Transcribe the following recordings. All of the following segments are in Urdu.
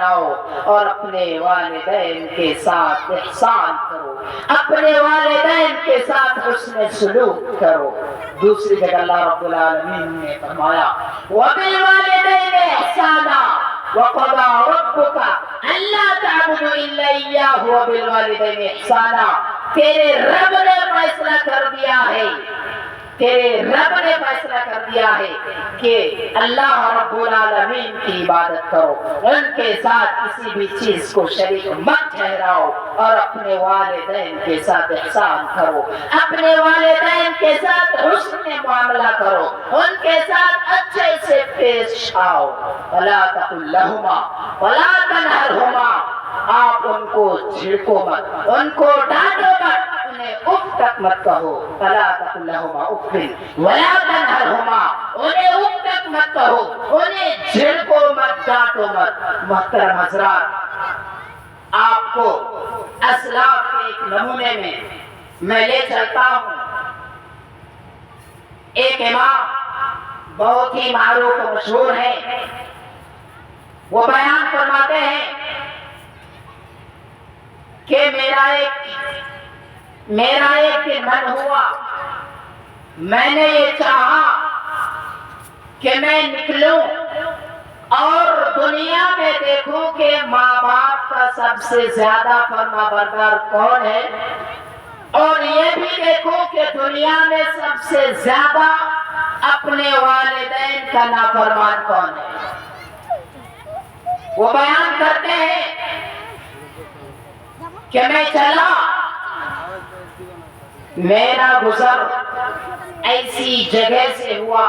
اور اپنے والدین کے ساتھ احسان کرو، اپنے والدین کے ساتھ حسن سلوک کرو۔ دوسری جگہ اللہ رب العالمین نے فرمایا وَبِالْوَالِدَيْنِ إِحْسَانًا وَقَضَىٰ رَبُّكَ أَلَّا تَعْبُدُوا إِلَّا إِيَّاهُ وَبِالْوَالِدَيْنِ إِحْسَانًا۔ تیرے رب نے فیصلہ کر دیا ہے، تیرے رب نے فیصلہ کر دیا ہے کہ اللہ رب العالمین کی عبادت کرو، ان کے ساتھ کسی بھی چیز کو شریک مت ٹھہراؤ، اور اپنے والدین کے ساتھ احسان کرو، اپنے والدین کے ساتھ حسن معاملہ کرو، ان کے ساتھ اچھے سے پیش آؤ۔ وَلَا تَقُل لَّهُمَا وَلَا تَنْهَرْهُمَا۔ آپ ان کو جھڑکو مت، ان کو ڈانٹو مت، انہیں اف تک مت کہو۔ فلا تقل لهما اف ولا تنهرهما، انہیں اف تک مت کہو، انہیں جھڑکو مت، ڈانٹو مت۔ محترم حضرات، آپ کو اسلاف کے ایک نمونے میں لے چلتا ہوں۔ ایک امام بہت ہی معروف و مشہور ہے، وہ بیان فرماتے ہیں کہ میرا ایک دن من ہوا، میں نے یہ چاہا کہ میں نکلوں اور دنیا میں دیکھوں کہ ماں باپ کا سب سے زیادہ فرما بردار کون ہے، اور یہ بھی دیکھوں کہ دنیا میں سب سے زیادہ اپنے والدین کا نافرمان کون ہے۔ وہ بیان کرتے ہیں کہ میں چلا، میرا گزر ایسی جگہ سے ہوا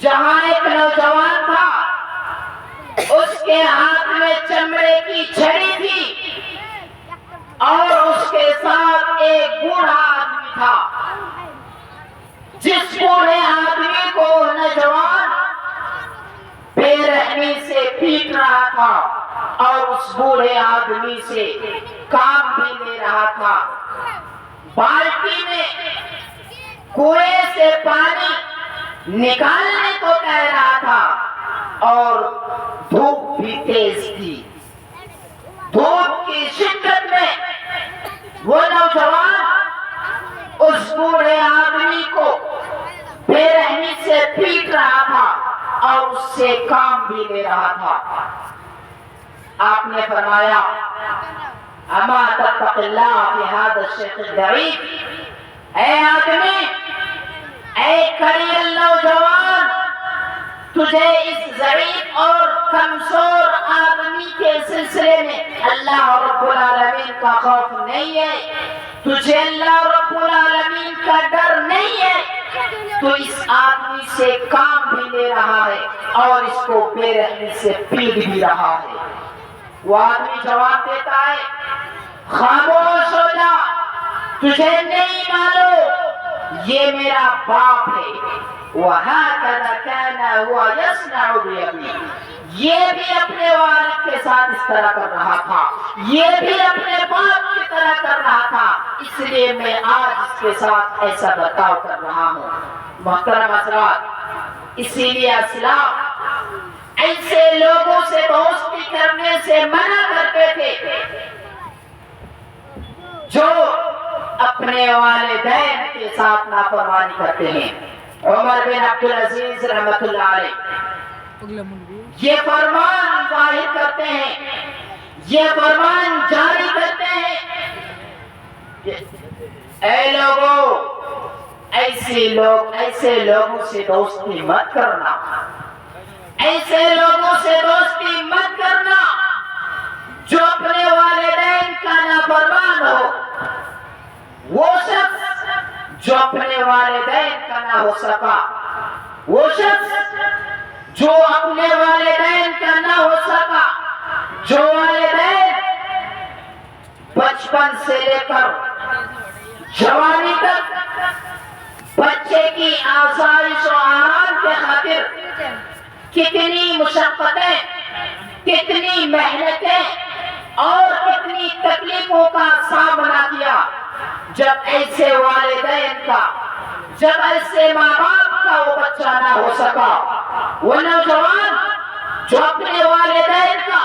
جہاں ایک نوجوان تھا، اس کے ہاتھ میں چمڑے کی چھڑی تھی، اور اس کے ساتھ ایک بوڑھا آدمی تھا۔ جس بوڑھے آدمی کو نوجوان بے رحمی سے پیٹ رہا تھا، اور اس بوڑھے آدمی سے کام بھی لے رہا تھا، بالٹی میں کنویں سے پانی نکالنے کو کہہ رہا تھا، اور دھوپ بھی تیز تھی۔ دھوپ کی شدت میں وہ نوجوان اس بوڑھے آدمی کو بے رحمی سے پیٹ رہا تھا، اور اس سے کام بھی لے رہا تھا۔ آپ نے فرمایا اما تتق اللہ فی ھذا الشیخ الضعیف، اے آدمی، اے کریل نوجوان، تجھے اس ضعیف اور کمزور آدمی کے سلسلے میں اللہ رب العالمین کا خوف نہیں ہے، تجھے اللہ رب العالمین کا ڈر نہیں ہے، تو اس آدمی سے کام بھی لے رہا ہے اور اس کو بے رحمی سے پیٹ بھی رہا ہے۔ وہ آدمی جواب دیتا ہے خاموش ہو جا، تجھے نہیں معلوم یہ میرا باپ ہے۔ وَهَكَذَا كَانَ هُوَ يَصْنَعُ بِأَبِيهِ، یہ بھی اپنے والد کے ساتھ اس طرح کر رہا تھا، یہ بھی اپنے باپ کی طرح کر رہا تھا، اس لیے میں آج اس کے ساتھ ایسا برتاؤ کر رہا ہوں۔ محترم حضرات، اسی لیے اسلاف ایسے لوگوں سے دوستی کرنے سے منع کرتے تھے جو اپنے والدین کے ساتھ نافرمانی کرتے ہیں۔ عمر بن عبدالعزیز رحمۃ اللہ علیہ یہ فرمان ظاہر کرتے ہیں، یہ فرمان جاری کرتے ہیں کہ اے لوگوں، ایسے لوگوں سے دوستی مت کرنا، ایسے لوگوں سے دوستی مت کرنا جو اپنے والدین کا نافرمان ہو۔ وہ شخص جو اپنے والدین کا نہ ہو سکا، وہ شخص جو اپنے والدین کا نہ ہو سکا، جو والدین بچپن سے لے کر جوانی تک بچے کی آسائش و آرام کے خاطر کتنی مشقتیں، کتنی محنتیں اور کتنی تکلیفوں کا سامنا کیا، جب ایسے والدین کا، جب ایسے ماں باپ کا وہ بچہ نہ ہو سکا، وہ نوجوان جو اپنے والدین کا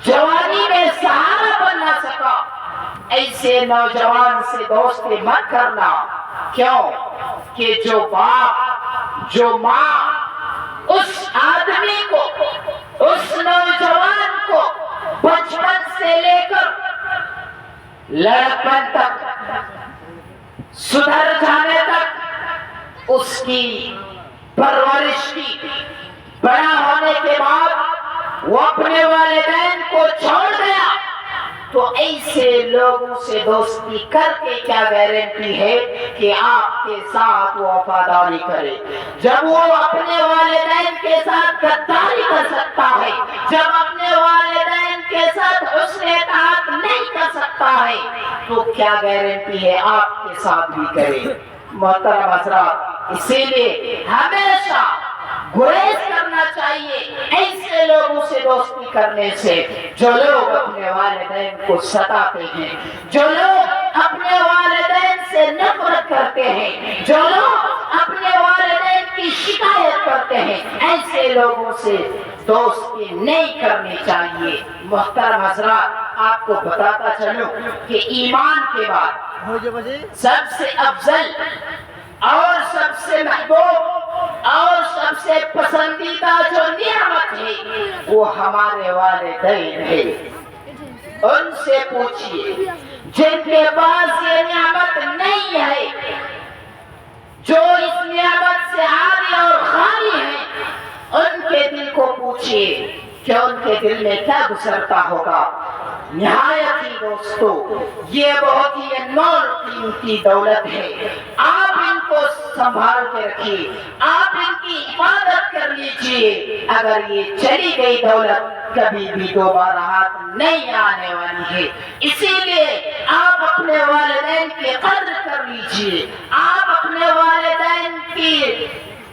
جوانی میں سہارا بن نہ سکا، ایسے نوجوان سے دوستی مت کرنا۔ کیوں کہ جو باپ جو ماں اس آدمی کو، اس نوجوان کو بچپن سے لے کر لڑکپن تک، سدھر جانے تک اس کی پرورش کی، بڑا ہونے کے بعد وہ اپنے والدین کو چھوڑ گیا، تو ایسے لوگوں سے دوستی کر کے کیا گارنٹی ہے کہ آپ کے ساتھ وہ وفاداری کرے؟ جب وہ اپنے والدین کے ساتھ غداری کر سکتا ہے، جب اپنے والدین کے ساتھ حسن اطاعت نہیں کر سکتا ہے، تو کیا گارنٹی ہے آپ کے ساتھ بھی کرے؟ محترم حضرات، اسی لیے ہمیشہ گریز کرنا چاہیے ایسے لوگوں سے دوستی کرنے سے جو لوگ اپنے والدین کو ستاتے ہیں، جو لوگ اپنے والدین سے نفرت کرتے ہیں، جو لوگ اپنے والدین کی شکایت کرتے ہیں، ایسے لوگوں سے دوستی نہیں کرنی چاہیے۔ محترم حضرات، آپ کو بتاتا چلوں کہ ایمان کے بعد سب سے افضل اور سب سے محبوب اور سب سے پسندیدہ جو نعمت ہے وہ ہمارے والدین ہے۔ ان سے پوچھئے جن کے پاس یہ نعمت نہیں ہے، جو اس نعمت سے عاری اور خالی ہیں، ان کے دل کو پوچھئے کہ ان کے دل میں کیا گزرتا ہوگا۔ نہایت ہی دوستو، یہ بہت ہی انمول قیمتی دولت ہے، آپ ان کو سنبھال کے رکھیے، آپ ان کی حفاظت کر لیجئے۔ اگر یہ چلی گئی دولت کبھی بھی دوبارہ ہاتھ نہیں آنے والی ہے، اسی لیے آپ اپنے والدین کی قدر کر لیجئے، آپ اپنے والدین کی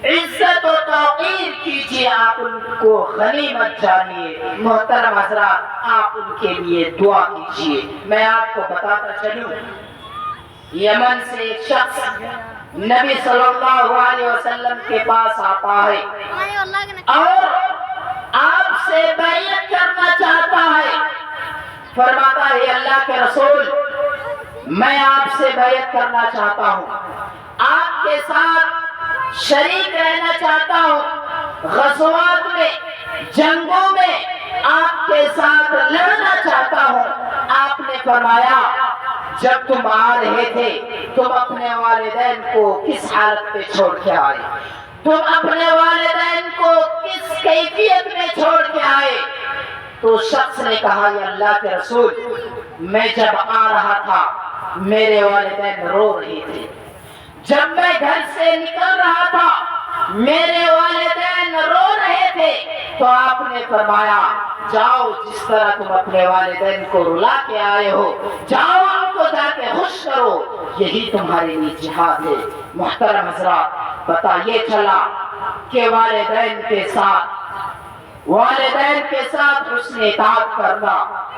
عزت و توقیر کیجئے، آپ ان کو غنیمت جانیے۔ محترم حضرات، آپ ان کے لیے دعا کیجئے۔ میں آپ کو بتاتا چلوں، یمن سے ایک شخص نبی صلی اللہ علیہ وسلم کے پاس آتا ہے اور آپ سے بیعت کرنا چاہتا ہے۔ فرماتا ہے، اللہ کے رسول، میں آپ سے بیعت کرنا چاہتا ہوں، آپ کے ساتھ شریک رہنا چاہتا ہوں، غزوات میں، جنگوں میں آپ کے ساتھ لڑنا چاہتا ہوں۔ آپ نے فرمایا، جب تم آ رہے تھے تم اپنے والدین کو کس حالت پہ چھوڑ کے آئے؟ تم اپنے والدین کو کس کیفیت میں چھوڑ کے آئے؟ تو شخص نے کہا، یا اللہ کے رسول، میں جب آ رہا تھا میرے والدین رو رہے تھے، جب میں گھر سے نکل رہا تھا میرے والدین رو رہے تھے، تو آپ نے فرمایا، جاؤ، جس طرح تم اپنے والدین کو رلا کے آئے ہو، جاؤ ان کو جا کے خوش کرو، یہی تمہارے لیے جہاد ہے۔ محترم حضرات، پتہ یہ چلا کہ والدین کے ساتھ حسن اطاعت کرنا،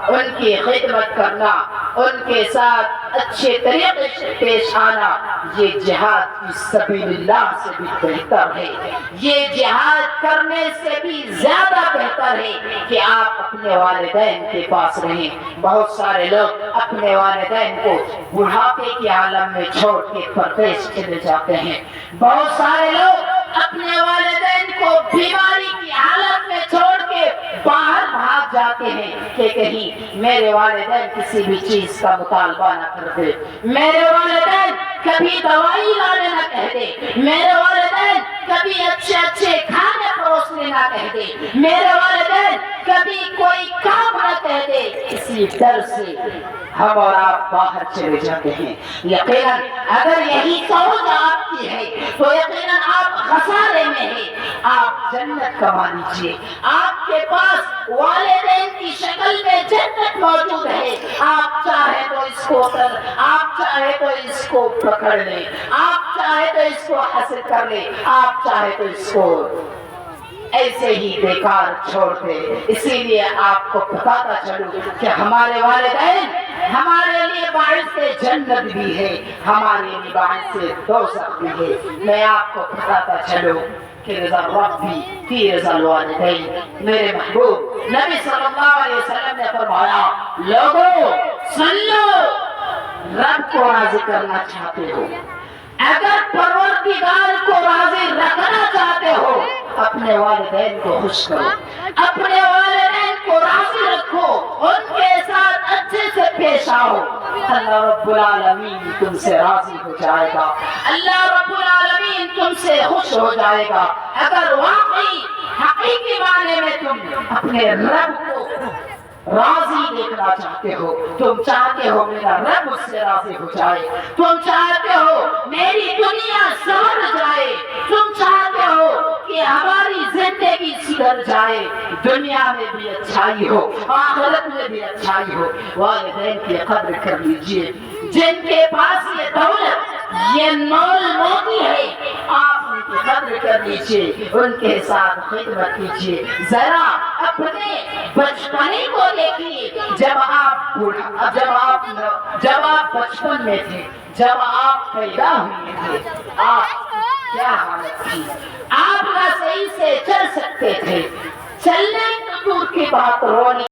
ان کی خدمت کرنا، ان کے ساتھ اچھے طریقے سے پیش آنا، یہ جہاد فی سبیل اللہ سے بھی بہتر ہے، یہ جہاد کرنے سے بھی زیادہ بہتر ہے کہ آپ اپنے والدین کے پاس رہیں۔ بہت سارے لوگ اپنے والدین کو بڑھاپے کے عالم میں چھوڑ کے پردیس چلے جاتے ہیں، بہت سارے لوگ اپنے والدین کو بیماری کی حالت میں چھوڑ کے باہر بھاگ جاتے ہیں کہ کہیں میرے والدین کسی بھی چیز کا مطالبہ نہ کر دے، میرے والدین کبھی دوائی لانے نہ کہہ دے، میرے والدین کبھی اچھے کھانے پروسنے نہ کہہ دے، میرے والدین کبھی کوئی کام نہ کہہ دے۔ اسی ڈر سے ہم اور آپ باہر چلے جاتے ہیں۔ یقیناً اگر یہی سوچ آپ کی ہے تو یقیناً آپ خسارے میں ہیں۔ آپ جنت کما لیجئے، آپ کے پاس والدین کی شکل میں جنت موجود ہے۔ آپ چاہے تو اس کو آپ چاہے تو اس کو پکڑ لیں، آپ چاہے تو اس کو حاصل کر لیں، آپ چاہے تو اس کو ایسے ہی بیکار چھوڑ دے۔ اسی لیے آپ کو بتاتا چلوں کہ ہمارے والدین ہمارے لیے باعث جنت بھی ہے، ہمارے لیے باعث دوزخ بھی ہے۔ میں آپ کو بتاتا چلوں کہ رضا ربی فی رضا الوالدین. میرے محبوب نبی صلی اللہ علیہ وسلم نے فرمایا لوگوں سن لو، رب کو راضی کرنا چاہتے ہو، اگر پروردگار کو راضی رکھنا چاہتے ہو اپنے والدین کو خوش کرو، اپنے والدین کو راضی رکھو، ان کے ساتھ اچھے سے پیش آؤ. اللہ رب العالمین تم سے راضی ہو جائے گا، اللہ رب العالمین تم سے خوش ہو جائے گا. اگر واقعی حقیقی معنی میں تم اپنے رب کو راضی دیکھنا چاہتے ہو، تم چاہتے ہو میرا رب اس سے راضی ہو جائے، تم چاہتے ہو میری دنیا سنور جائے، تم چاہتے ہو کہ ہماری زندگی سدھر جائے، دنیا میں بھی اچھائی ہو آخرت میں بھی اچھائی ہو، والدین کی قدر کر لیجئے. جن کے پاس یہ دولت یہ مول موتی ہے آپ ان کی قدر کر لیجئے، ان کے ساتھ خدمت کیجئے. ذرا اپنے بچپنے کو دیکھیے، جب آپ بچپن میں تھے، جب آپ پیدا ہوئے تھے، آپ کیا حالت تھی؟ آپ نہ صحیح سے چل سکتے تھے، چلنے دور کی بات رونے